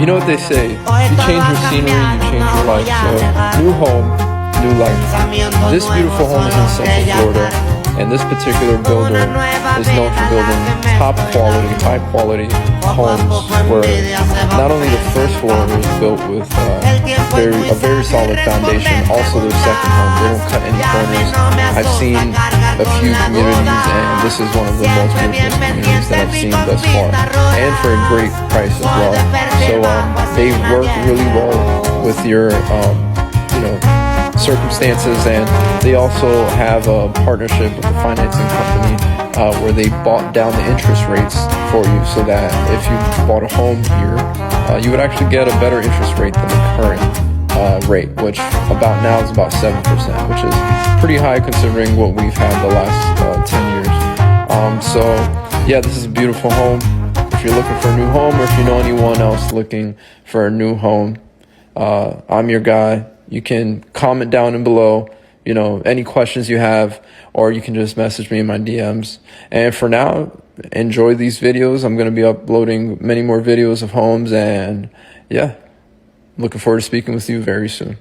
You know what they say, you change your scenery, you change your life. So, new home, new life. This beautiful home is in Central Florida, and this particular builder is known for building top quality, high quality homes where not only the first floor is built with a very solid foundation, also their second home, they don't cut any corners. I've seen a few communities, and this is one of the most beautiful communities that I've seen thus far, and for a great price as well. So they work really well with your circumstances, and they also have a partnership with a financing company where they bought down the interest rates for you, so that if you bought a home here, you would actually get a better interest rate than the current rate, which about now is about 7%, which is pretty high considering what we've had the last 10 years. So yeah, this is a beautiful home. If you're looking for a new home, or if you know anyone else looking for a new home, I'm your guy. You can comment down and below, any questions you have, or you can just message me in my DMs. And for now, enjoy these videos. I'm going to be uploading many more videos of homes, and yeah, looking forward to speaking with you very soon.